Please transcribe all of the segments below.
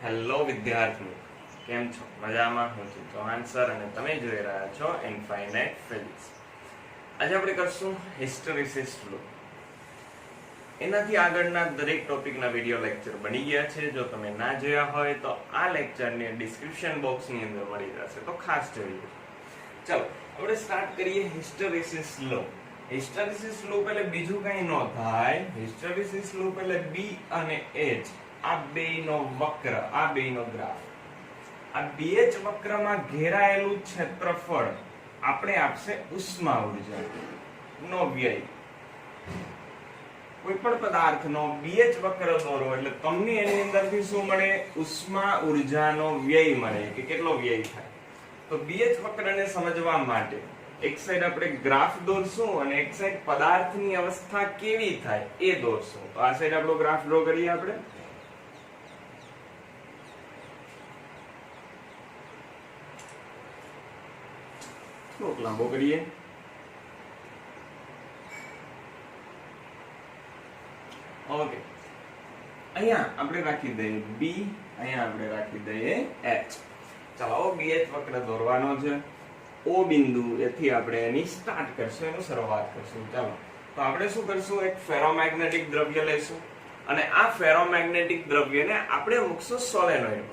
Hello વિદ્યાર્થીઓ, કેમ છો? મજામાં? હું છું ચૌહાણ સર અને તમે જોઈ રહ્યા છો ઇનફાઇનાઇટ ફિઝિક્સ. આજે આપણે કરશું હિસ્ટેરિસિસ લો. એનાથી આગળના દરેક ટોપિકના વિડીયો લેક્ચર બની ગયા છે. જો તમે ના જોયા હોય તો આ લેક્ચરની ડિસ્ક્રિપ્શન બોક્સની અંદર મળી જશે, તો ખાસ જોઈ લો. ચલો આપણે સ્ટાર્ટ કરીએ હિસ્ટેરિસિસ લો. હિસ્ટેરિસિસ લૂપ એટલે બીજું કઈ ન થાય. હિસ્ટેરિસિસ લૂપ એટલે બી અને એચ આ બેયનો વક્ર, આ બેયનો ગ્રાફ, આ બેચ વક્રમાં ઘેરાયેલું ક્ષેત્રફળ આપણે આપશે ઉષ્મા ઉર્જા નો વ્યય. કોઈ પણ પદાર્થનો બેચ વક્ર દોરો એટલે તમને એની અંદરથી શું મળે? ઉષ્મા ઉર્જાનો વ્યય મળે કે કેટલો વ્યય થાય. તો બેચ વક્રને સમજવા માટે એક સાઈડ આપણે ગ્રાફ દોરશું અને એક સાઈડ પદાર્થની અવસ્થા કેવી થાય એ દોરશું. તો આ સાઈડ આપણો ગ્રાફ ડ્રો કરીએ આપણે. થોડોક લાંબો કરીએ. ઓકે, અહીંયા આપણે રાખી દઈએ બી, અહીંયા આપણે રાખી દઈએ એચ. ચાલો બીએચ વક્ર દોરવાનો છે. ઓ બિંદુ એથી આપણે એની સ્ટાર્ટ કરશું, એનું શરૂઆત કરશું. ચાલો તો આપણે શું કરશું? એક ફેરોમેગ્નેટિક દ્રવ્ય લઈશું અને આ ફેરોમેગ્નેટિક દ્રવ્યને આપણે મૂકશું સોલેનોઇડમાં.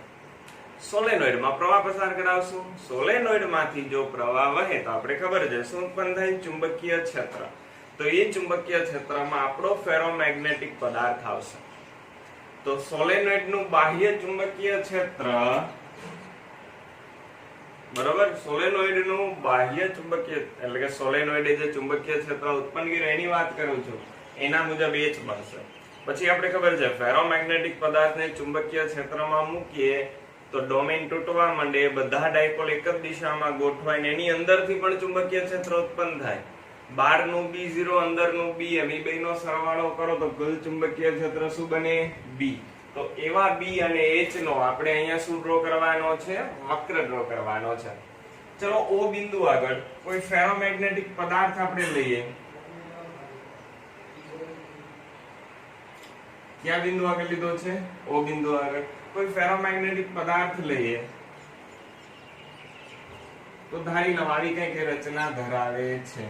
સોલેનોઇડમાં પ્રવાહ પસાર કરાવશું. સોલેનોઇડમાંથી જો પ્રવાહ વહે તો આપણે ખબર છે શું ઉત્પન્ન થાય? ચુંબકીય ક્ષેત્ર. તો એ ચુંબકીય ક્ષેત્રમાં આપણો ફેરોમેગ્નેટિક પદાર્થ આવશે. તો સોલેનોઇડનું બાહ્ય ચુંબકીય ક્ષેત્ર, બરોબર, સોલેનોઇડનું બાહ્ય ચુંબકીય એટલે કે સોલેનોઇડે જે ચુંબકીય ક્ષેત્ર ઉત્પન્ન કર્યું એની વાત કરું છું, એના મુજબ એ જ બનશે. પછી આપણે ખબર છે ફેરોમેગ્નેટિક પદાર્થને ચુંબકીય ક્ષેત્રમાં મૂકીએ તો ડોમેન તૂટવા માંડે, બધા ડાયપોલ એક જ દિશામાં ગોઠવાય, એની અંદરથી પણ ચુંબકીય ક્ષેત્ર ઉત્પન્ન થાય. બહારનું B0 અંદરનું B, એ બેયનો સરવાળો કરો તો કુલ ચુંબકીય ક્ષેત્ર શું બને? B. તો એવા B અને H નો આપણે અહીંયા શું ડ્રો કરવાનો છે? વક્ર ડ્રો કરવાનો છે. ચલો O બિંદુ આગળ કોઈ ફેરોમેગ્નેટિક પદાર્થ આપણે લઈએ. ક્યાં બિંદુ આગળ લીધો છે? O બિંદુ આગળ કોઈ ફેરોમેગ્નેટિક પદાર્થ લઈએ તો ધારી લો આવી કઈક રચના ધરાવે છે.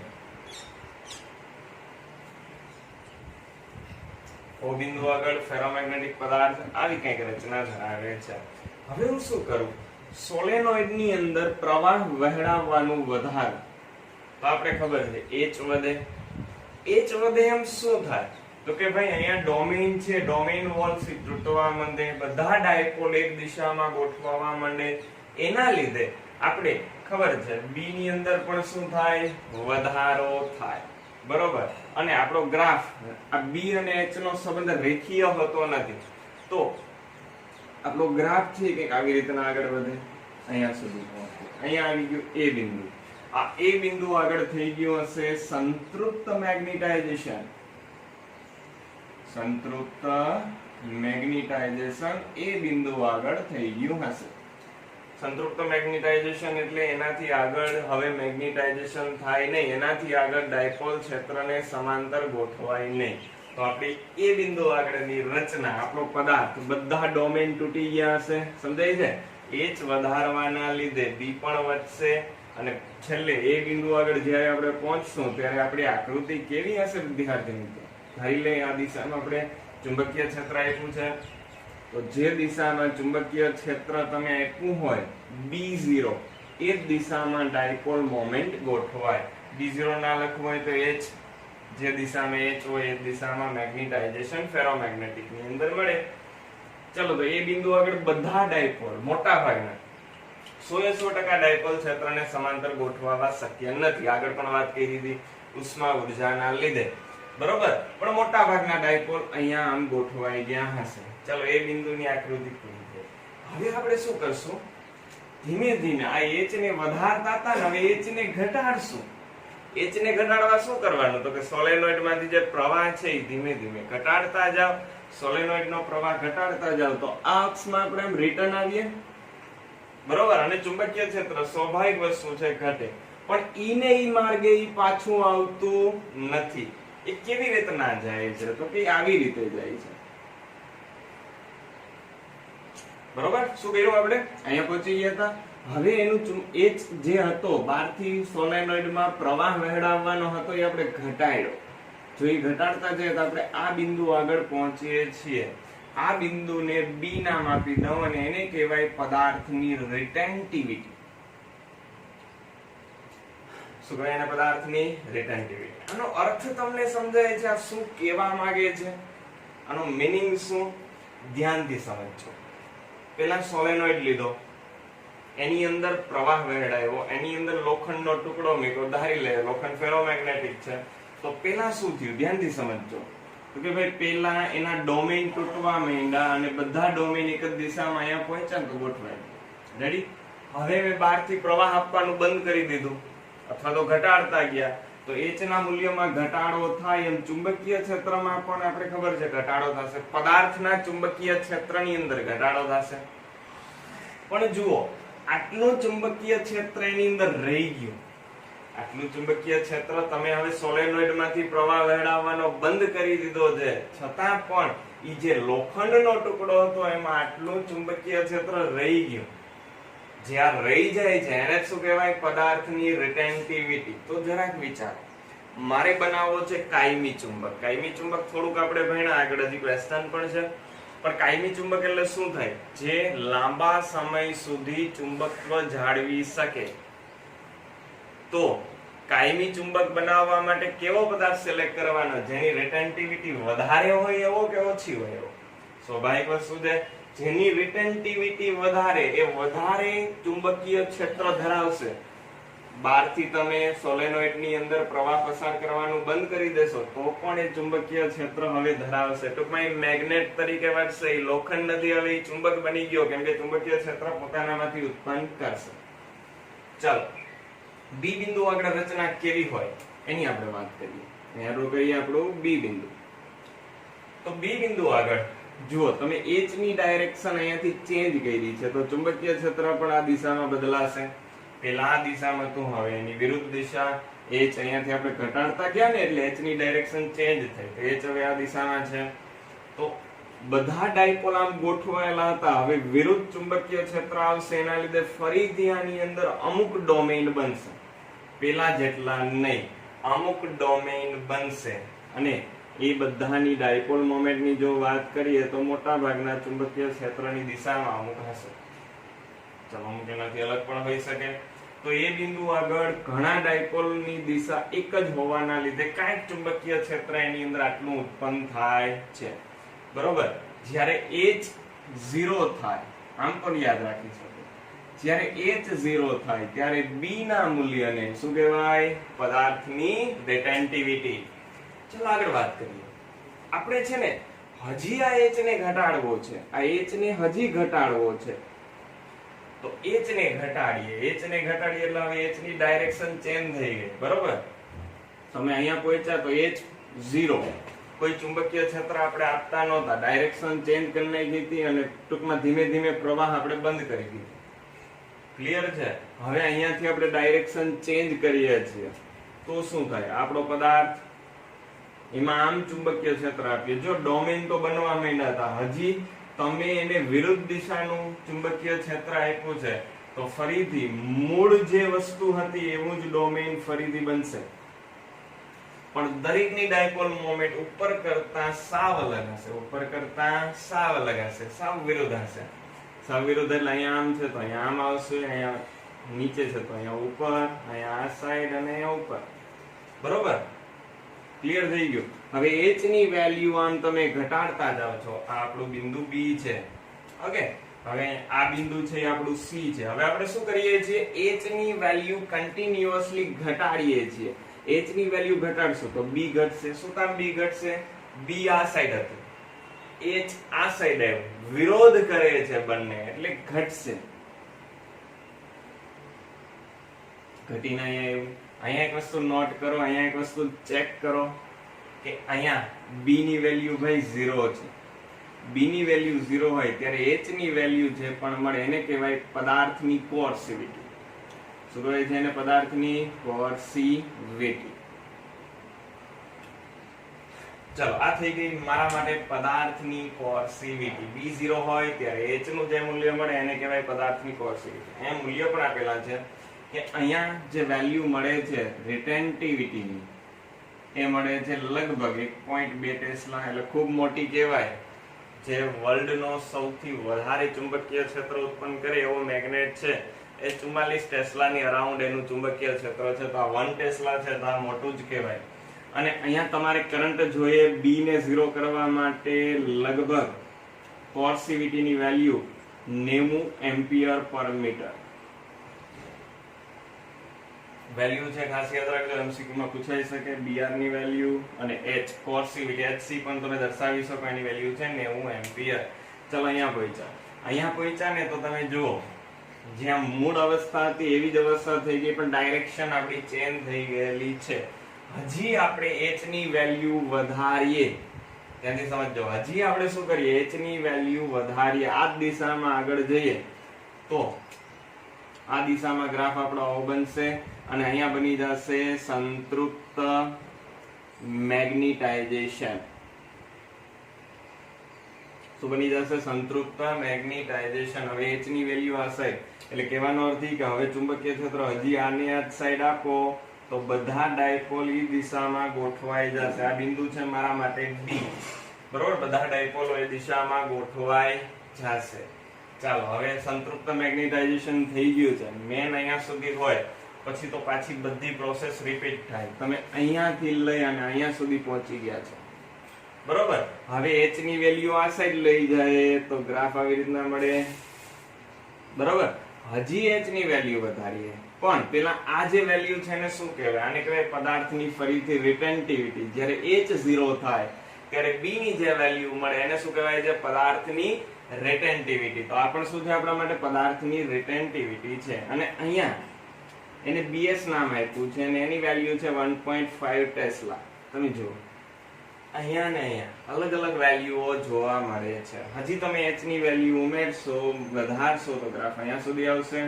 O બિંદુ આગળ ફેરોમેગ્નેટિક પદાર્થ આવી કઈક રચના ધરાવે છે. હવે હું શું કરું? સોલેનોઇડની અંદર પ્રવાહ વહેડાવવાનું વધાર. તો આપણે ખબર છે H વધે. H વધે એમ શું થાય? તો કે ભાઈ અહીંયા ડોમેઇન છે, ડોમેઇન વોલ તૂટવા માંડે, બધા ડાયપોલ એક દિશામાં ગોઠવવા માંડે. એના લીધે આપણે ખબર છે B ની અંદર પણ શું થાય? વધારો થાય. બરોબર. અને આપણો ગ્રાફ આ B અને H નો સંબંધ રેખીય હોતો નથી. તો આપણો ગ્રાફ છે કે આવી રીતના આગળ વધે, અહીંયા સુધી પહોંચે. અહીંયા આવી ગયું A બિંદુ. આ A બિંદુ આગળ થઈ ગયું હશે સંતૃપ્ત મેગ્નેટાઇઝેશન. સંતૃપ્ત મેગ્નેટાઇઝેશન A બિંદુ આગળ થઈ ગયું હશે. સંતૃપ્ત મેગ્નેટાઇઝેશન એટલે એનાથી આગળ હવે મેગ્નેટાઇઝેશન થાય નહીં, એનાથી આગળ ડાયપોલ ક્ષેત્રને સમાંતર ગોઠવાય નહીં. તો આપણી એ બિંદુ આગળની રચના, આપણો પદાર્થ, બધા ડોમેન તૂટી ગયા હશે. સમજાય છે? H વધારવાના લીધે B પણ વધશે અને છેલ્લે એ બિંદુ આગળ જ્યારે આપણે પહોંચશું ત્યારે આપણી આકૃતિ કેવી હશે વિદ્યાર્થી મિત્રો? ધારી લે આ દિશામાં આપણે ચુંબકીય ક્ષેત્ર આપ્યું છે. તો જે દિશામાં ચુંબકીય ક્ષેત્ર તમે આપ્યું હોય B0 એ જ દિશામાં ડાયપોલ મોમેન્ટ ગોઠવાય. B0 ના લખવું હોય તો H, જે દિશામાં H હોય એ દિશામાં મેગ્નેટાઇઝેશન ફેરોમેગ્નેટિક ની અંદર મળે. ચલો તો એ બિંદુ આગળ બધા ડાયપોલ મોટા ભાગના 100% ડાયપોલ ક્ષેત્રને સમાંતર ગોઠવવા શક્ય નથી. આગળ પણ વાત કરી દીધી ઉષ્મા ઉર્જાના લીધે, બરોબર. પણ મોટા ભાગના ડાયપોલ અહીંયા આમ ગોઠવાઈ ગયા હશે. ચલો એ બિંદુની આકૃતિ પૂરી થઈ. હવે આપણે શું કરશું? ધીમે ધીમે આ H ને વધારતા હતા ને હવે H ને ઘટાડશું. H ને ઘટાડવા શું કરવાનું? તો કે સોલેનોઇડ માંથી જે પ્રવાહ છે એ ધીમે ધીમે ઘટાડતા જાવ. સોલેનોઇડ નો પ્રવાહ ઘટાડતા જાવ તો આ અક્ષમાં આપણે એમ રિટર્ન આવીએ, બરોબર. અને ચુંબકીય ક્ષેત્ર સ્વાભાવિક વસ્તુ છે, ઘટે. પણ ઈ ને ઈ માર્ગે ઈ પાછું આવતું નથી. એ કેવી રીતના જાય છે? તો કે આવી રીતે જાય છે. બરોબર. શું કર્યું આપણે? અહીંયા પહોંચી ગયા હતા. હવે એનું એચ જે હતો બહારથી સોલેનોઇડમાં પ્રવાહ વહેડાવવાનો હતો એ આપણે ઘટાડ્યો. જો એ ઘટાડતા જઈએ તો આપણે આ બિંદુ આગળ પહોંચીએ છીએ. આ બિંદુને બી નામ આપી દઉં અને એને કહેવાય પદાર્થની રિટેન્ટિવિટી. શું કહેવાય એને? પદાર્થની રિટેન્ટિવિટી. આનો અર્થ તમને સમજાય છે? આ શું કહેવા માંગે છે? આનો મીનિંગ શું? ધ્યાનથી સમજજો. પેલા સોલેનોઇડ લીધો, એની અંદર પ્રવાહ વહેડાયો, એની અંદર લોખંડનો ટુકડો મૂક્યો. ધારી લે લોખંડ ફેરોમેગ્નેટિક છે, તો પેલા શું થયું? ધ્યાનથી સમજજો. તો કે ભાઈ પેલા એના ડોમેઇન તૂટવા માંડ્યા અને બધા ડોમેઇન એક જ દિશામાં અહીંયા પહોંચ્યા તો ગોઠવાય. રેડી? હવે મેં બહારથી પ્રવાહ આપવાનું બંધ કરી દીધું અથવા તો ઘટાડતા ગયા, તો H ના મૂલ્યમાં ઘટાડો થાય એમ ચુંબકીય ક્ષેત્રમાં પણ આપણે ખબર છે ઘટાડો થશે. પદાર્થના ચુંબકીય ક્ષેત્રની અંદર ઘટાડો થશે. પણ જુઓ, આટલું ચુંબકીય ક્ષેત્ર એની અંદર રહી ગયું. આટલું ચુંબકીય ક્ષેત્ર તમે હવે સોલેનોઇડ માંથી પ્રવાહ વહેડાવવાનો બંધ કરી દીધો છે, છતાં પણ ઈ જે લોખંડનો ટુકડો હતો એમાં આટલું ચુંબકીય ક્ષેત્ર રહી ગયું. જ્યાં રહી જાય છે એને શું કહેવાય? પદાર્થની રિટેન્ટિવિટી. તો જરાક વિચારો, મારે બનાવવો છે કાયમી ચુંબક. કાયમી ચુંબક થોડુંક આપણે ભણ્યા, આગળ હજી ક્વેશ્ચન પણ છે. પણ કાયમી ચુંબક એટલે શું થાય? જે લાંબા સમય સુધી ચુંબકત્વ જાળવી શકે. તો કાયમી ચુંબક બનાવવા માટે કેવો પદાર્થ સિલેક્ટ કરવાનો? જેની રિટેન્ટિવિટી વધારે હોય એવો કે ઓછી હોય એવો? સ્વાભાવિક વસ્તુ છે, જેની રિટેન્ટિવિટી વધારે એ વધારે ચુંબકીય ક્ષેત્ર ધરાવશે. બહારથી તમે સોલેનોઇડ ની અંદર પ્રવાહ પસાર કરવાનું બંધ કરી દેશો તો પણ એ ચુંબકીય ક્ષેત્ર હવે ધરાવશે. ટૂંકમાં એ મેગ્નેટ તરીકે વર્તશે. એ લોખંડ નથી, હવે એ ચુંબક બની ગયો, કેમ કે ચુંબકીય ક્ષેત્ર પોતાનામાંથી ઉત્પન્ન કરશે. ચાલો, બી બિંદુ આગળ રચના કેવી હોય એની આપણે વાત કરીએ. અહીંયા કરીએ આપણું બી બિંદુ. તો બી બિંદુ આગળ જુઓ, તમે H ની ડાયરેક્શન અહીંયાથી ચેન્જ કરી છે, તો ચુંબકીય ક્ષેત્ર પણ આ દિશામાં બદલાશે. પેલા આ દિશામાં હતું, હવે એની વિરુદ્ધ દિશા. H અહીંયાથી આપણે ઘટાડતા ગયા ને એટલે H ની ડાયરેક્શન ચેન્જ થઈ, તો H હવે આ દિશામાં છે. તો બધા ડાયપોલ આમ ગોઠવાયેલા હતા, હવે વિરુદ્ધ ચુંબકીય ક્ષેત્ર આવશે, એના લીધે ફરીથી આની અંદર અમુક ડોમેઇન બનશે. પેલા જેટલા નહીં, અમુક ડોમેઇન બનશે. અને એ બધાની ડાયપોલ મોમેન્ટની જો વાત કરીએ તો મોટા ભાગના ચુંબકીય ક્ષેત્રની દિશામાં અમુક હશે. ચલો, અમુક એનાથી અલગ પણ હોઈ શકે. તો એ બિંદુ આગળ ઘણા ડાયપોલની દિશા એક જ હોવાના લીધે કાંઈક ચુંબકીય ક્ષેત્ર એની અંદર આટલું ઉત્પન્ન થાય છે. બરોબર. જ્યારે H 0 થાય, આમ પણ યાદ રાખી શકો, જ્યારે H 0 થાય ત્યારે B ના મૂલ્યને શું કહેવાય? પદાર્થની રિટેન્ટિવિટી. ચલો આગળ વાત કરીએ. આપણે છે ને હજી આ H ને ઘટાડવો છે, આ H ને હજી ઘટાડવો છે. તો H ને ઘટાડીએ, H ને ઘટાડીએ એટલે હવે H ની ડાયરેક્શન ચેન્જ થઈ ગઈ. બરોબર. તમે અહીંયા પહોંચ્યા તો H 0, કોઈ ચુંબકીય ક્ષેત્ર આપણે આપતા નહોતા, ડાયરેક્શન ચેન્જ કરી નાખી હતી અને ટૂંકમાં ધીમે ધીમે પ્રવાહ આપણે બંધ કરી દીધો. ક્લિયર છે? હવે અહીંયાથી આપણે ડાયરેક્શન ચેન્જ કરીએ છીએ તો શું થાય? આપણો પદાર્થ એમાં આમ ચુંબકીય ક્ષેત્ર આપીએ. જો ડોમેઇન તો બનવા માંડ્યા હતા, હજી તમે એને વિરુદ્ધ દિશાનું ચુંબકીય ક્ષેત્ર આપ્યું છે, તો ફરીથી મૂળ જે વસ્તુ હતી એવું જ ડોમેઇન ફરીથી બનશે. પણ દરેકની ડાયપોલ મોમેન્ટ ઉપર કરતા સાવ અલગ હશે, ઉપર કરતા સાવ અલગ હશે, સાવ વિરુદ્ધ હશે. સાવ વિરુદ્ધ એટલે અહીંયા આમ છે તો અહીંયા આમ આવશે, અહીંયા નીચે છે તો અહીંયા ઉપર, અહીંયા આ સાઈડ અને અહીંયા ઉપર. બરોબર. ક્લિયર થઈ ગયું? હવે H ની વેલ્યુ આમ તમે ઘટાડતા જાઓ છો. આ આપણું બિંદુ B છે. ઓકે. હવે આ બિંદુ છે એ આપણું C છે. હવે આપણે શું કરીએ છીએ? H ની વેલ્યુ કન્ટિન્યુઅસલી ઘટાડીએ છીએ. H ની વેલ્યુ ઘટાડશો તો B ઘટશે. શું કામ B ઘટશે? B આ સાઈડ હતું, H આ સાઈડ આવ્યું, વિરોધ કરે છે બંને એટલે ઘટશે. ઘટીને અહીંયા આવ્યું. અહીંયા એક વસ્તુ નોટ કરો, અહીંયા એક વસ્તુ ચેક કરો કે અહીંયા B ની વેલ્યુ ભાઈ 0 છે. B ની વેલ્યુ 0 હોય ત્યારે H ની વેલ્યુ જે પણ મળે એને કહેવાય પદાર્થની કોર્સિવિટી. શું કહેવાય છે એને? પદાર્થની કોર્સિવિટી. ચલો આ થઈ ગઈ મારા માટે પદાર્થની કોર્સિવિટી. B0 હોય ત્યારે H નું જે મૂલ્ય મળે એને કહેવાય પદાર્થની કોર્સિવિટી. એ મૂલ્ય પણ આપેલા છે કે અહીંયા જે વેલ્યુ મળે છે રિટેન્ટિવિટીની એ મળે છે લગભગ 1.2 ટેસ્લા, એટલે ખૂબ મોટી કહેવાય. જે વર્લ્ડનો સૌથી વધારે ચુંબકીય ક્ષેત્ર ઉત્પન્ન કરે એવો મેગ્નેટ છે એ 44 ટેસ્લાની અરાઉન્ડ એનું ચુંબકીય ક્ષેત્ર છે. તો આ 1 ટેસ્લા છે તો આ મોટું જ કહેવાય. અને અહીંયા તમારે કરંટ જોઈએ B ને 0 કરવા માટે લગભગ કોર્સિવિટીની વેલ્યુ 90 એમ્પિયર પર મીટર વેલ્યુ છે. ખાસ યાદ રાખજો, MCQ માં પૂછાઈ શકે. BR ની વેલ્યુ અને H કોર્સિવિટી HC પણ તમે દર્શાવી શકો, એની વેલ્યુ છે 90 એમ્પિયર. ચલો અહીંયા પહોંચ્યા ને તો તમે જુઓ જ્યાં મૂળ અવસ્થા હતી એવી જ અવસ્થા થઈ ગઈ, પણ ડાયરેક્શન આપણી ચેન્જ થઈ ગયેલી છે. હજી આપણે H ની વેલ્યુ વધારીએ, ત્યાંથી સમજો. હજી આપણે શું કરીએ, H ની વેલ્યુ વધારીએ, આ દિશામાં આગળ જઈએ તો આ દિશામાં ગ્રાફ આપણો આવો બનશે અને અહીંયા બની જશે સંતૃપ્ત મેગ્નેટાઇઝેશન. શું બની જશે? સંતૃપ્ત મેગ્નેટાઇઝેશન. હવે H ની વેલ્યુ આ સાઈડ, એટલે કહેવાનો અર્થ એ કે હવે ચુંબકીય ક્ષેત્ર હજી આની આ સાઈડ આપો તો બધા ડાયપોલ એ દિશામાં ગોઠવાઈ જશે. આ બિંદુ છે મારા માટે D, બરોબર? બધા ડાયપોલો એ દિશામાં ગોઠવાઈ જશે. ચાલો હવે સંતૃપ્ત મેગ્નેટાઇઝેશન થઈ ગયું છે. મેન અહીંયા સુધી હોય પછી તો પાછી બધી પ્રોસેસ રિપીટ થાય. તમે અહીંયાથી લઈ અને અહીંયા સુધી પહોંચી ગયા છો, બરોબર? હવે H ની વેલ્યુ આ સાઈડ લઈ જાય તો ગ્રાફ આવી રીતના મળે, બરોબર? હજી H ની વેલ્યુ વધારીએ, પણ પેલા આ જે વેલ્યુ છે એને શું કહેવાય? આને કહેવાય પદાર્થની ફરીથી રિટેન્ટિવિટી. જ્યારે H 0 થાય ત્યારે B ની જે વેલ્યુ મળે એને શું કહેવાય છે? પદાર્થની રિટેન્ટિવિટી. તો આ પણ શું છે આપણા માટે? પદાર્થની રિટેન્ટિવિટી છે. અને અહીંયા એને BS નામ આપ્યું છે અને એની વેલ્યુ છે 1.5 ટેસ્લા. તમે જુઓ અહીંયા ને અહીંયા અલગ અલગ વેલ્યુઓ જોવા મળે છે. હજી તમે H ની વેલ્યુ ઉમેરશો, વધારશો તો ગ્રાફ અહીંયા સુધી આવશે.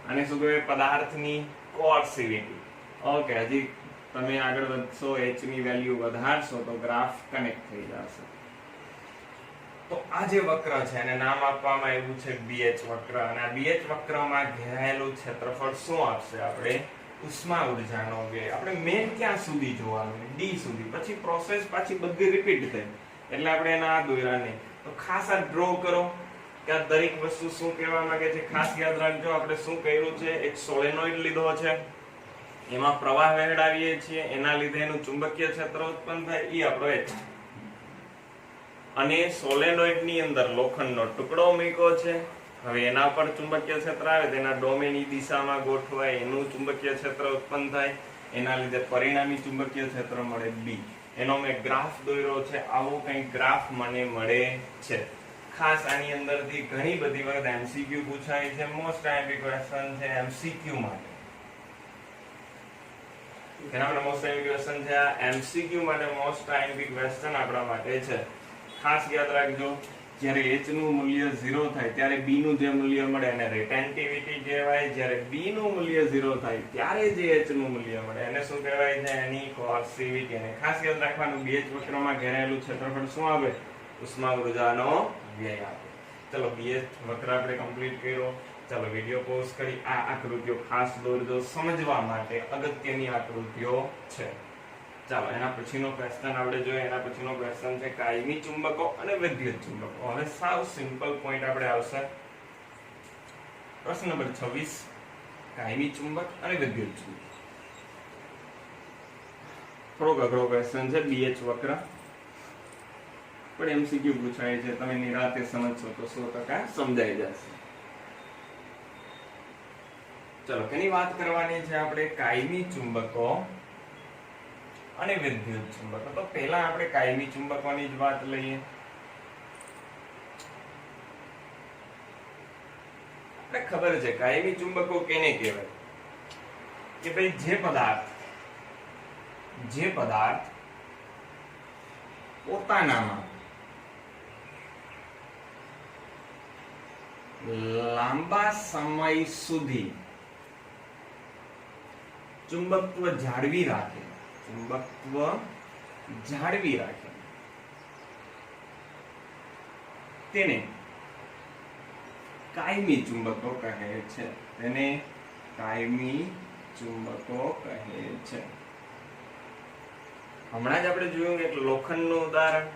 અને શું કહેવાય? પદાર્થની કોર્સિવિટી. ઓકે, હજી તમે આગળ વધશો, H ની વેલ્યુ વધારશો તો ગ્રાફ કનેક્ટ થઈ જશે. તો આ જે વક્ર છે એને નામ આપવામાં આવ્યું છે BH વક્ર. અને આ BH વક્રમાં ઘેરાયેલું ક્ષેત્રફળ શું આપશે? આપણે ઉષ્મા ઉર્જાનો વ્યય. આપણે મેન ક્યાં સુધી જોવાનું? D સુધી. પછી પ્રોસેસ પાછી બધી રિપીટ થઈ, એટલે આપણે એના આ દોર્યા નહીં. તો ખાસ આ ડ્રો કરો કે આ દરેક વસ્તુ શું કહેવા માંગે છે. ખાસ યાદ રાખજો, આપણે શું કર્યું છે? એક સોલેનોઇડ લીધો છે, એમાં પ્રવાહ વહેડાવીએ છીએ, એના લીધે એનું ચુંબકીય ક્ષેત્ર ઉત્પન્ન થાય, ઈ આપણો H. અને સોલેનોઇડ ની અંદર લોખંડનો ટુકડો મૂક્યો છે. હવે એના પર ચુંબકીય ક્ષેત્ર આવે તો એના ડોમેન ઈ દિશામાં ગોઠવાય, એનું ચુંબકીય ક્ષેત્ર ઉત્પન્ન થાય, એના લીધે પરિણામી ચુંબકીય ક્ષેત્ર મળે B. એનો મેં ગ્રાફ દોર્યો છે. આવો કંઈક ગ્રાફ મને મળે છે. ખાસ આની અંદરથી ઘણી બધી વખત MCQ પૂછાય છે. મોસ્ટ આઈએમપી ક્વેશ્ચન છે MCQ માટે. એના માટે મોસ્ટ આઈએમપી ક્વેશ્ચન છે. આ MCQ માટે મોસ્ટ આઈએમપી ક્વેશ્ચન આપણા માટે છે. ખાસ યાદ રાખજો, જ્યારે H નું મૂલ્ય 0 થાય ત્યારે B નું જે મૂલ્ય મળે એને રિટેન્ટિવિટી કહેવાય. જ્યારે B નું મૂલ્ય 0 થાય ત્યારે જે H નું મૂલ્ય મળે એને શું કહેવાય છે? એની કોર્સિવિટી. અને ખાસ યાદ રાખવાનું, BH વક્રમાં ઘેરાયેલું ક્ષેત્રફળ શું આવે? ઉષ્મા ઉર્જાનો વ્યય આપે. ચલો BH વક્ર આપણે કમ્પ્લીટ કર્યો. ચલો વિડિયો પોઝ કરી આ આકૃતિઓ ખાસ દોરજો, સમજવા માટે અગત્યની આકૃતિઓ છે. ચાલો એના પછીનો ક્વેશ્ચન આપણે જોઈએ. એના પછીનો ક્વેશ્ચન છે કાયમી ચુંબકો અને વિદ્યુત ચુંબકો. હવે સાવ સિમ્પલ પોઈન્ટ આપણે આવશે. પ્રશ્ન નંબર 26, કાયમી ચુંબક અને વિદ્યુત ચુંબક. થોડોક અઘરો ક્વેશ્ચન છે, BH વક્ર, પણ MCQ પૂછાય છે. તમે નિરાતે સમજશો તો 100% સમજાઈ જશે. ચલો કેની વાત કરવાની છે આપણે? કાયમી ચુંબકો અને વિદ્યુત ચુંબકો. તો પહેલા આપણે કાયમી ચુંબકોની જ વાત લઈએ. આપણે ખબર છે કાયમી ચુંબકો કેને કહેવાય? કે ભાઈ જે પદાર્થ પોતાનામાં લાંબા સમય સુધી ચુંબકત્વ જાળવી રાખે તેને કાયમી ચુંબકો કહે છે. તેને કાયમી ચુંબકો કહે છે. હમણાં જ આપણે જોયું એક લોખંડનું ઉદાહરણ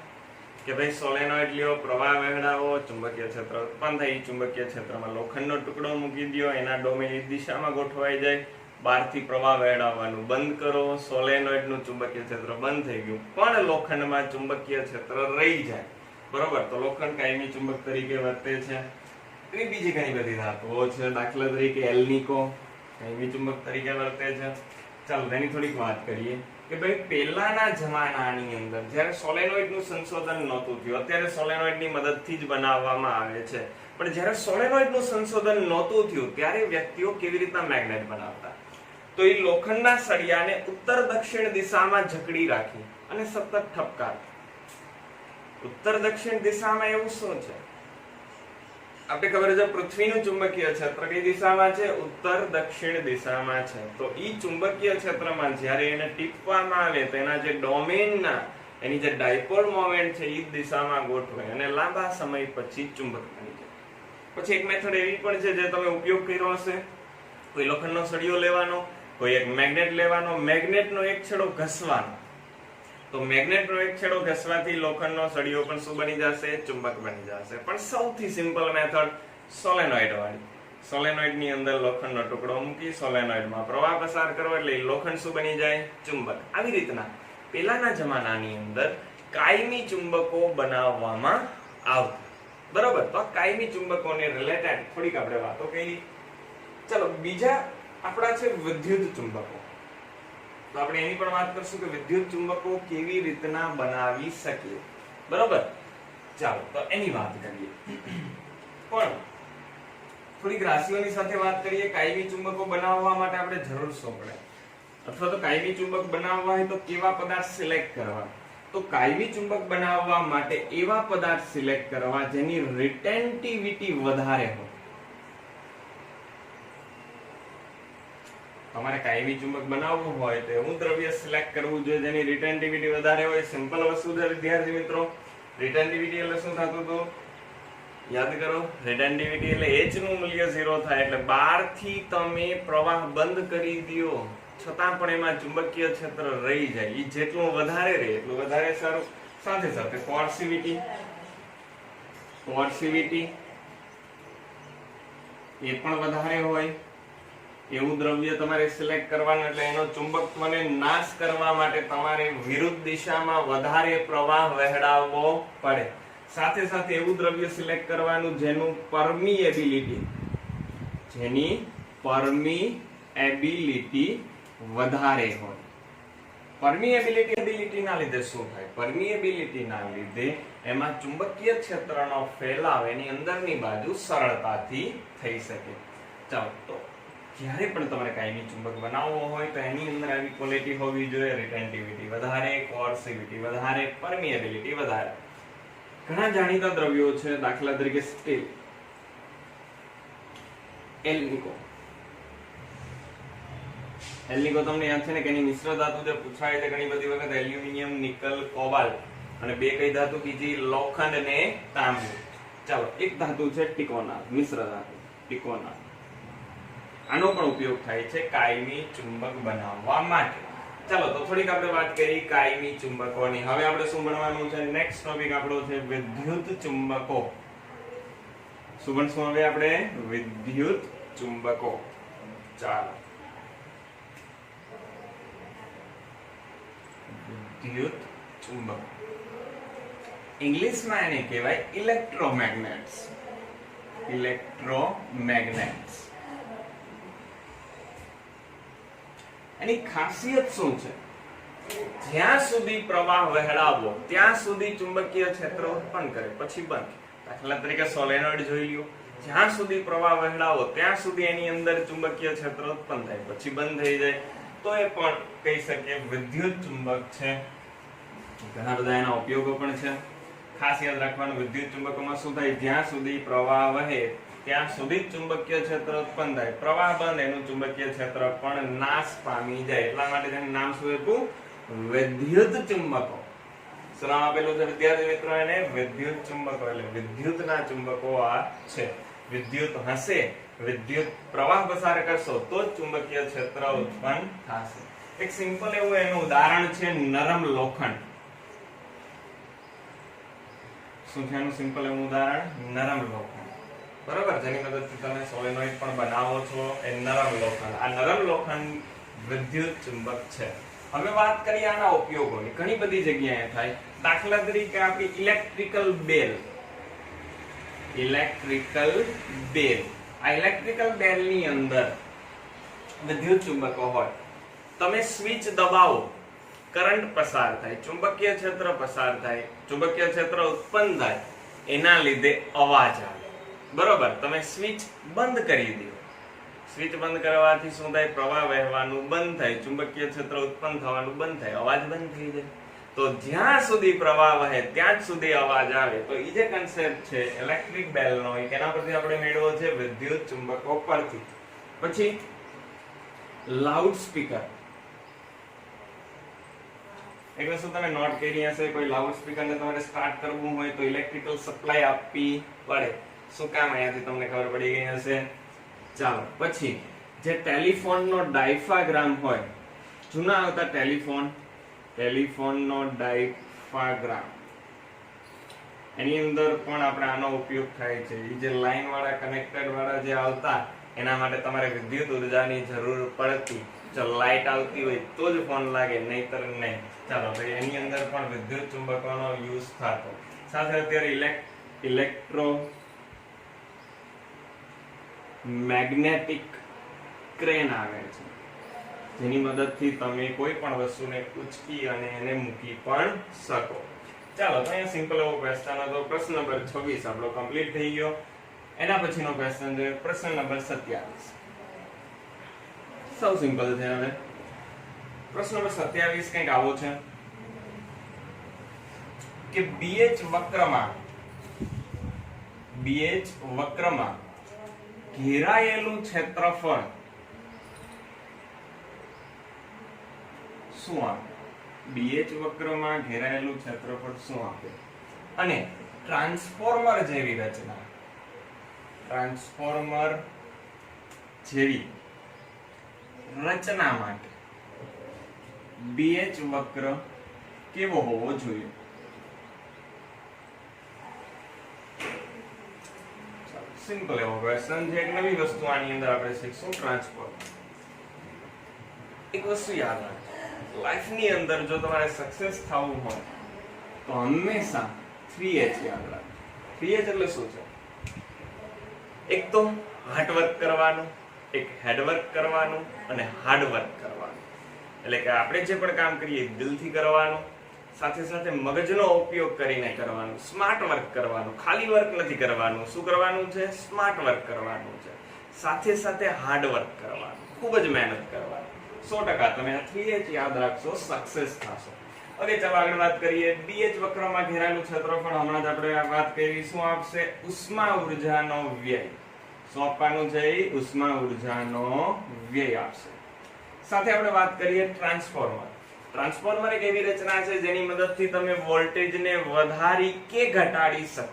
કે ભાઈ સોલેનોઇડ લ્યો, પ્રવાહ વહેડાવો, ચુંબકીય ક્ષેત્ર ઉત્પન્ન થાય. ચુંબકીય ક્ષેત્રમાં લોખંડનો ટુકડો મૂકી દો, એના ડોમેન એ દિશામાં ગોઠવાઈ જાય, બહારથી પ્રવાહ વહેડાવવાનું બંધ કરો, સોલેનોઇડનું ચુંબકીય ક્ષેત્ર બંધ થઈ ગયું, પણ લોખંડમાં ચુંબકીય ક્ષેત્ર રહી જાય. બરોબર, તો લોખંડ કાયમી ચુંબક તરીકે વર્તે છે. એની બીજી ઘણી બધી ધાતુઓ છે, દાખલા તરીકે એલ્નિકો કાયમી ચુંબક તરીકે વર્તે છે. ચાલો તેની થોડીક વાત કરીએ કે ભાઈ પહેલાના જમાનાની અંદર જ્યારે સોલેનોઇડનું સંશોધન નહોતું થયું, અત્યારે સોલેનોઇડની મદદથી જ બનાવવામાં આવે છે, પણ જ્યારે સોલેનોઇડનું સંશોધન નહોતું થયું ત્યારે વ્યક્તિઓ કેવી રીતના મેગ્નેટ બનાવતા? તો એ લોખંડના સળિયાને ઉત્તર દક્ષિણ દિશામાં જકડી રાખી અને સતત ઠપકારતા. ઉત્તર દક્ષિણ દિશામાં એવું શું છે? આપણે ખબર છે પૃથ્વીનું ચુંબકીય ક્ષેત્ર કઈ દિશામાં છે? ઉત્તર દક્ષિણ દિશામાં છે. તો ઈ ચુંબકીય ક્ષેત્રમાં જ્યારે એને ટીપવામાં આવે તો એના જે ડોમેનના એની જે ડાયપોલ મોમેન્ટ છે ઈ દિશામાં ગોઠવાય અને લાંબા સમય પછી ચુંબક બની જાય. પછી એક મેથડ એવી પણ છે જે તમે ઉપયોગ કર્યો હશે, કોઈ લોખંડનો સળિયો લેવાનો, કોઈ એક મેગ્નેટ લેવાનો, મેગ્નેટનો એક છેડો ઘસવાનો, તો મેગ્નેટનો એક છેડો ઘસવાથી લોખંડનો સળિયો પણ શું બની જશે? ચુંબક બની જશે. પણ સૌથી સિમ્પલ મેથડ સોલેનોઇડ વાળી. સોલેનોઇડની અંદર લોખંડનો ટુકડો મૂકી સોલેનોઇડમાં પ્રવાહ પસાર કરો એટલે લોખંડ શું બની જાય? ચુંબક. આવી રીતના પહેલાના જમાનાની અંદર કાયમી ચુંબકો બનાવવામાં આવતા. બરોબર, તો કાયમી ચુંબકોને રિલેટેડ થોડીક આપણે વાતો કરી. ચલો બીજા આપણા છે વિદ્યુત ચુંબકો. તો આપણે એની પણ વાત કરશું કે વિદ્યુત ચુંબકો કેવી રીતના બનાવી શકીએ. બરોબર, ચાલો તો એની વાત કરીએ. પણ થોડીક રાશિઓની સાથે વાત કરીએ. કાયમી ચુંબકો બનાવવા માટે આપણે જરૂર શું પડે, અથવા તો કાયમી ચુંબક બનાવવા હોય તો કેવા પદાર્થ સિલેક્ટ કરવા? તો કાયમી ચુંબક બનાવવા માટે એવા પદાર્થ સિલેક્ટ કરવા જેની રિટેન્ટિવિટી વધારે હોય. તમારે કાયમી ચુંબક બનાવવું હોય તો એવું દ્રવ્ય સિલેક્ટ કરવું જોઈએ જેની રિટેન્ટિવિટી વધારે હોય. સિમ્પલ વસ્તુ છે વિદ્યાર્થી મિત્રો. રિટેન્ટિવિટી એટલે શું થતું હતું? યાદ કરો, રિટેન્ટિવિટી એટલે h નું મૂલ્ય 0 થાય એટલે બહારથી તમે પ્રવાહ બંધ કરી દો છતાં પણ એમાં ચુંબકીય ક્ષેત્ર રહી જાય. ઈ જેટલું વધારે રહે એટલું વધારે સારું. સાથે સાથે કોર્સિવિટી એ પણ વધારે હોય એવું દ્રવ્ય તમારે સિલેક્ટ કરવાનું. એટલે એનો ચુંબકત્વને નાશ કરવા માટે તમારે વિરુદ્ધ દિશામાં વધારે પ્રવાહ વહેડાવવો પડે. સાથે સાથે એવું દ્રવ્ય સિલેક્ટ કરવાનું જેની પરમીએબિલિટી વધારે હોય. પરમીએબિલિટી ના લીધે શું થાય? પરમીએબિલિટી ના લીધે એમાં ચુંબકીય ક્ષેત્રનો ફેલાવ એની અંદરની બાજુ સરળતાથી થઈ શકે. ચાલો, તો જ્યારે પણ તમારે કાયમી ચુંબક બનાવવો હોય તો એની અંદર આવી ક્વોલિટી હોવી જોઈએ: રિટેન્ટિવિટી વધારે, કોર્સિવિટી વધારે, પરમીએબિલિટી વધારે. ઘણા જાણીતા દ્રવ્યો છે, દાખલા તરીકે સ્ટીલ, એલ્નિકો તમને યાદ છે ને કે એની મિશ્ર ધાતુ જે પૂછાય છે ઘણી બધી વખત, એલ્યુમિનિયમ, નિકલ, કોબાલ્ટ, અને બે કઈ ધાતુ બીજી? લોખંડ ને તાંબુ. ચાલો, એક ધાતુ છે ટિકોનાર, મિશ્ર ધાતુ ટિકોનાર. આનો પણ ઉપયોગ થાય છે કાયમી ચુંબક બનાવવા માટે. ચાલો, તો થોડીક આપણે વાત કરી કાયમી ચુંબકોની. હવે આપણે શું ભણવાનું છે? નેક્સ્ટ ટોપિક આપણો છે વિદ્યુત ચુંબકો. શું ભણશું હવે આપણે? વિદ્યુત ચુંબકો. ચાલો, વિદ્યુત ચુંબક ઇંગ્લિશમાં એને કહેવાય ઇલેક્ટ્રોમેગ્નેટ્સ. ઇલેક્ટ્રોમેગ્નેટ્સ. એની ખાસિયત શું છે? જ્યાં સુધી પ્રવાહ વહેડાવો ત્યાં સુધી ચુંબકીય ક્ષેત્ર ઉત્પન્ન કરે, પછી બંધ. દાખલા તરીકે સોલેનોઇડ જોઈ લ્યો, જ્યાં સુધી પ્રવાહ વહેડાવો ત્યાં સુધી એની અંદર ચુંબકીય ક્ષેત્ર ઉત્પન્ન થાય, પછી બંધ થઈ જાય. તો એ પણ કહી શકીએ વિદ્યુત ચુંબક છે. ઘણા બધા એના ઉપયોગો પણ છે. ખાસ યાદ રાખવાનું, વિદ્યુત ચુંબકોમાં શું થાય? જ્યાં સુધી પ્રવાહ વહે ત્યાં સુધી ચુંબકીય ક્ષેત્ર ઉત્પન્ન થાય, પ્રવાહ બંધ એનું ચુંબકીય ક્ષેત્ર પણ નાશ પામી જાય. એટલા માટે તેનું નામ શું હતું? વિદ્યુત ચુંબકો. શું નામ આપેલું છે વિદ્યાર્થી મિત્રો? એને વિદ્યુત ચુંબકો, એટલે વિદ્યુતના ચુંબકો આ છે. વિદ્યુત હશે, વિદ્યુત પ્રવાહ પસાર કરશો તો જ ચુંબકીય ક્ષેત્ર ઉત્પન્ન થશે. એક સિમ્પલ એવું એનું ઉદાહરણ છે નરમ લોખંડ. શું છે એનું સિમ્પલ એવું ઉદાહરણ? નરમ લોખંડ. બરાબર, જેની મદદથી તમે સોલેનોઇડ પણ બનાવો છો, એ નરમ લોખંડ. આ નરમ લોખંડ વિદ્યુત ચુંબક છે. હવે વાત કરીએ આના ઉપયોગોની. ઘણી બધી જગ્યાએ થાય. દાખલા તરીકે આપણી ઇલેક્ટ્રિકલ બેલ. આ ઇલેક્ટ્રિકલ બેલ ની અંદર વિદ્યુત ચુંબકો હોય. તમે સ્વિચ દબાવો, કરંટ પસાર થાય, ચુંબકીય ક્ષેત્ર પસાર થાય, ચુંબકીય ક્ષેત્ર ઉત્પન્ન થાય, એના લીધે અવાજ આવે. બરોબર, તમે સ્વિચ બંધ કરી દો, સ્વિચ બંધ કરવાથી શું થાય? પ્રવાહ વહેવાનું બંધ થાય, ચુંબકીય ક્ષેત્ર ઉત્પન્ન થવાનું બંધ થાય, અવાજ બંધ થઈ જાય. તો જ્યાં સુધી પ્રવાહ વહે ત્યાં જ સુધી અવાજ આવે. તો એ જે કન્સેપ્ટ છે ઇલેક્ટ્રિક બેલનો, એના પરથી આપણે મેળવો છે વિદ્યુત ચુંબકો પરથી. પછી લાઉડ સ્પીકર. એક વસ્તુ તમે નોટ કરી હશે, કોઈ લાઉડ સ્પીકર ને તમારે સ્ટાર્ટ કરવું હોય તો ઇલેક્ટ્રિકલ સપ્લાય આપવી પડે. શું કામ? અહીંયાથી તમને ખબર પડી ગઈ હશે. ચાલો, પછી જે ટેલિફોનનો ડાયફ્રાગ્રામ હોય, જૂના આવતા ટેલિફોનનો ડાયફ્રાગ્રામ, એની અંદર પણ આપણે આનો ઉપયોગ થાય છે. એ જે લાઈન વાળા કનેક્ટેડ વાળા જે આવતા, એના માટે તમારે વિદ્યુત ઉર્જાની જરૂર પડતી. જો લાઈટ આવતી હોય તો જ ફોન લાગે, નહીતર નહીં. ચાલો, તો એની અંદર પણ વિદ્યુત ચુંબકોનો યુઝ થતો. સાથે અત્યારે ઇલેક્ટ્રો મેગ્નેટિક ક્રેન આવે છે, જેની મદદથી તમે કોઈ પણ વસ્તુને ઉચકી અને એને મૂકી પણ શકો. ચાલો, તો અહીંયા સિમ્પલ એવો ક્વેશ્ચન હતો. પ્રશ્ન નંબર 26 આપણો કમ્પ્લીટ થઈ ગયો. એના પછીનો ક્વેશ્ચન છે પ્રશ્ન નંબર 27. સૌ સિમ્પલ છે. હવે પ્રશ્ન નંબર 27 કંઈક આવો છે કે BH વક્રમાં ઘેરાયેલું ક્ષેત્રફળ શું આપે? BH વક્રમાં ઘેરાયેલું ક્ષેત્રફળ શું આપે? અને ટ્રાન્સફોર્મર જેવી રચના, માટે BH વક્ર કેવો હોવો જોઈએ? સિમ્પલ એવો ક્વેશ્ચન છે. એક નવી વસ્તુ આની અંદર આપણે શીખશું, ટ્રાન્સફોર્મર. એક વસ્તુ યાદ રાખજો, લાઈફની અંદર જો તમારે સક્સેસ થવું હોય તો હંમેશા 3H યાદ રાખજો. 3H એટલે શું છે? એક તો હાર્ડવર્ક કરવાનું, એક હેડવર્ક કરવાનું અને હાર્ડવર્ક કરવાનું. એટલે કે આપણે જે પણ કામ કરીએ દિલથી કરવાનું, સાથે સાથે મગજનો ઉપયોગ કરીને કરવાનું, સ્માર્ટ વર્ક કરવાનું, ખાલી વર્ક નથી કરવાનું. શું કરવાનું છે? સ્માર્ટ વર્ક કરવાનું છે. સાથે સાથે હાર્ડ વર્ક કરવાનું, ખૂબ જ મહેનત કરવાની. 100% તમે આ 3H યાદ રાખશો, સક્સેસ થશો. ઓકે, ચાલો આગળ વાત કરીએ. BH વક્રમાં ઘેરાયેલું ક્ષેત્રફળ, હમણાં જ આપણે વાત કરી. શું આપશે? ઉષ્મા ઉર્જાનો વ્યય. શું આપવાનું છે? ઉષ્મા ઉર્જાનો વ્યય આપશે. સાથે આપણે વાત કરીએ ટ્રાન્સફોર્મર. ટ્રાન્સફોર્મર એક એવી રચના છે જેની મદદથી તમે વોલ્ટેજને વધારી કે ઘટાડી શકો.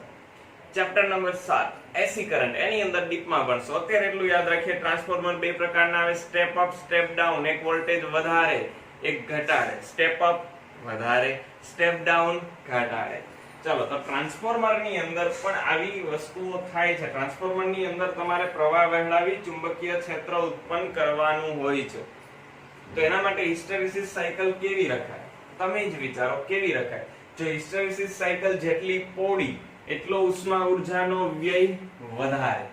ચેપ્ટર નંબર 7 એસી કરંટ, એની અંદર ડીપમાં ભણશો. અત્યારે એટલું યાદ રાખીએ, ટ્રાન્સફોર્મર બે પ્રકારના આવે, સ્ટેપ અપ, સ્ટેપ ડાઉન. એક વોલ્ટેજ વધારે, એક ઘટાડે. સ્ટેપ અપ વધારે, સ્ટેપ ડાઉન ઘટાડે. ચલો, તો ટ્રાન્સફોર્મર ની અંદર પણ આવી વસ્તુઓ થાય છે. ટ્રાન્સફોર્મર ની અંદર તમારે પ્રવાહ વહેલાવી ચુંબકીય ક્ષેત્ર ઉત્પન્ન કરવાનું હોય છે. તો એના માટે હિસ્ટેરેસિસ સાયકલ કેવી રખાય? તમે જ વિચારો કેવી રખાય. જો હિસ્ટેરેસિસ સાયકલ જેટલી પહોળી એટલો ઉષ્મા ઉર્જાનો વ્યય વધારે.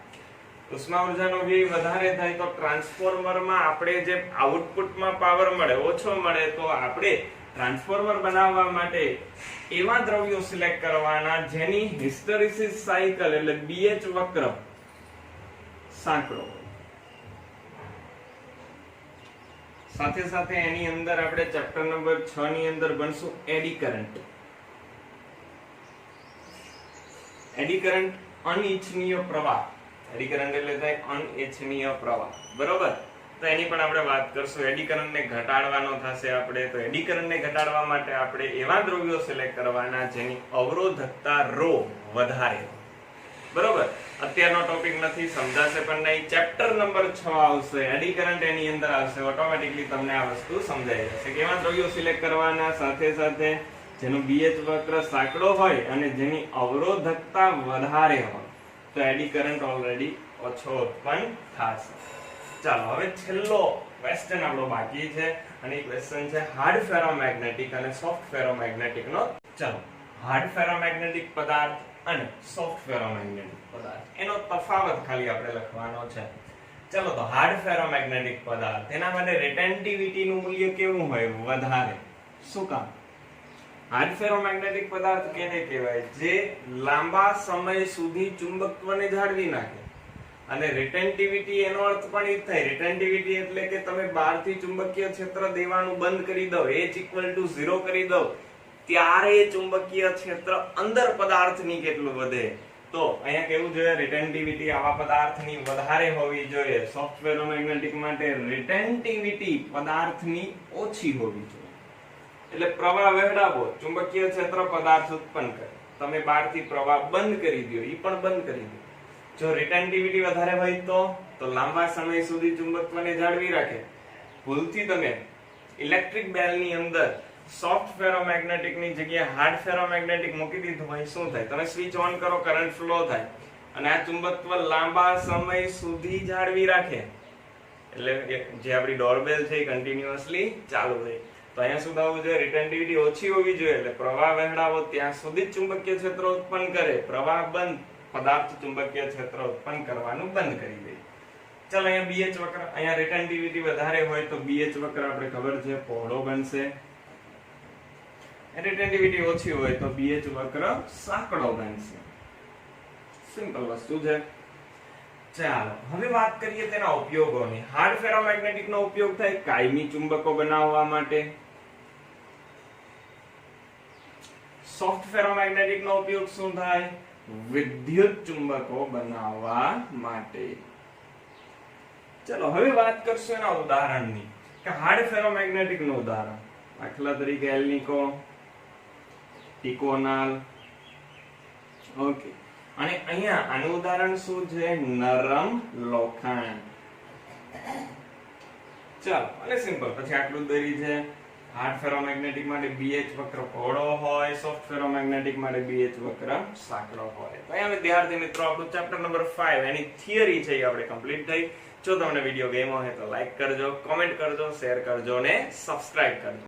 ઉષ્મા ઉર્જાનો વ્યય વધારે થાય તો ટ્રાન્સફોર્મરમાં આપણે જે આઉટપુટમાં પાવર મળે ઓછો મળે, તો આપણે ટ્રાન્સફોર્મર બનાવવા માટે એવા દ્રવ્યો સિલેક્ટ કરવાના જેની હિસ્ટેરેસિસ સાયકલ એટલે BH વક્ર સાંકડો. સાથે સાથે એની અંદર આપણે ચેપ્ટર નંબર 6 ની અંદર ભણશું એડી કરંટ. એડી કરંટ અનિચ્છનીય પ્રવાહ. એડી કરંટ એટલે થાય અનિચ્છનીય પ્રવાહ. બરોબર? તો એની પણ આપણે વાત કરશું. એડી કરંટને ઘટાડવાનો થશે આપણે. તો એડી કરંટને ઘટાડવા માટે આપણે એવા દ્રવ્યો સિલેક્ટ કરવાના જેની અવરોધકતા ρ વધારે. બરોબર, અત્યારનો ટોપિક નથી, સમજાશે પણ નહીં. ચેપ્ટર નંબર 6 આવશે, એડી કરંટ એની અંદર આવશે. ઓટોમેટિકલી તમને આ વસ્તુ સમજાઈ જશે કે એવા દ્રવ્યો સિલેક્ટ કરવાના સાથે સાથે જેનો BH વક્ર સાંકડો હોય અને જેની અવરોધકતા વધારે હોય, તો એડી કરંટ ઓલરેડી ઓછો ઉત્પન્ન થશે. ચાલો હવે છેલ્લો ક્વેશ્ચન આપણો બાકી છે અને એ ક્વેશ્ચન છે હાર્ડ ફેરોમેગ્નેટિક અને સોફ્ટ ફેરોમેગ્નેટિક નો. ચાલો, હાર્ડ ફેરોમેગ્નેટિક પદાર્થ અને સોફ્ટ ફેરોમેગ્નેટિક પદાર્થ, એનો તફાવત ખાલી આપણે લખવાનો છે. ચાલો, તો હાર્ડ ફેરોમેગ્નેટિક પદાર્થ, એના માટે રિટેન્ટિવિટી નું મૂલ્ય કેવું હોય? વધારે. શું કામ? હાર્ડ ફેરોમેગ્નેટિક પદાર્થ કેને કહેવાય? જે લાંબા સમય સુધી ચુંબકત્વને જાળવી નાખે. અને રિટેન્ટિવિટી એનો અર્થ પણ એ થાય. રિટેન્ટિવિટી એટલે કે તમે બહારથી ચુંબકીય ક્ષેત્ર દેવાનું બંધ કરી દો, H=0 કરી દો, ત્યારે ચુંબકીય ક્ષેત્ર અંદર પદાર્થની કેટલું વધે. તો અહીંયા કેવું જોઈએ? રિટેન્ટિવિટી આવા પદાર્થની વધારે હોવી જોઈએ. સોફ્ટ ફેરોમેગ્નેટિક માટે રિટેન્ટિવિટી પદાર્થની ઓછી હોવી જોઈએ. એટલે પ્રવાહ વહેડાવો, ચુંબકીય ક્ષેત્ર પદાર્થ ઉત્પન્ન કરે. તમે બહારથી પ્રવાહ બંધ કરી દો, એ પણ બંધ કરી દો. જો રિટેન્ટિવિટી વધારે હોય તો લાંબા સમય સુધી ચુંબકત્વને જાળવી રાખે. ભૂલથી તમે ઇલેક્ટ્રિક બેલની અંદર સોફ્ટ ફેરોમેગ્નેટિક ની જગ્યાએ હાર્ડ ફેરોમેગ્નેટિક મૂકી દીધું હોય, શું થાય? તમે સ્વિચ ઓન કરો, કરંટ ફ્લો થાય અને આ ચુંબકત્વ લાંબા સમય સુધી જાળવી રાખે. એટલે જે આપણી ડોરબેલ છે એ કન્ટિન્યુઅસલી ચાલુ રહે. તો અહીંયા શું થવું જોઈએ? રિટેન્ટિવિટી ઓછી હોવી જોઈએ. એટલે પ્રવાહ વહેડાવો ત્યાં સુધી જ ચુંબકીય ક્ષેત્ર ઉત્પન્ન કરે. પ્રવાહ બંધ, પદાર્થ ચુંબકીય ક્ષેત્ર ઉત્પન્ન કરવાનું બંધ કરી દે. ચાલો, અહીંયા BH વક્ર, અહીંયા રિટેન્ટિવિટી વધારે હોય તો BH વક્ર આપણે ખબર છે પહોળો બનશે. રિટેન્ટિવિટી ઓછી હોય તો BH વક્ર સાંકડો બનશે. સિમ્પલ વસ્તુ છે. ચાલો હવે વાત કરીએ તેના ઉપયોગોની. હાર્ડ ફેરોમેગ્નેટિક નો ઉપયોગ થાય કાયમી ચુંબકો બનાવવા માટે. સોફ્ટ ફેરોમેગ્નેટિક નો ઉપયોગ શું થાય? વિદ્યુત ચુંબકો બનાવવા માટે. ચલો હવે વાત કરશું એના ઉદાહરણની કે હાર્ડ ફેરોમેગ્નેટિક નું ઉદાહરણ. દાખલા તરીકે એલ્નિકો, ટિકોનાલ. ઓકે, અને અહીંયા આનું ઉદાહરણ શું છે? નરમ લોખંડ. ચાલો, અને સિમ્પલ પછી આટલું દરી છે. હાર્ડ ફેરોમેગ્નેટિક માટે BH વક્ર પહોળો હોય, સોફ્ટ ફેરોમેગ્નેટિક માટે BH વક્ર સાંકડો હોય. તો અહીંયા વિદ્યાર્થી મિત્રો આપણું ચેપ્ટર નંબર 5 એની થિયરી છે એ આપણે કમ્પ્લીટ થઈ. જો તમને વિડીયો ગમ્યો હોય તો લાઈક કરજો, કોમેન્ટ કરજો, શેર કરજો અને સબસ્ક્રાઇબ કરજો.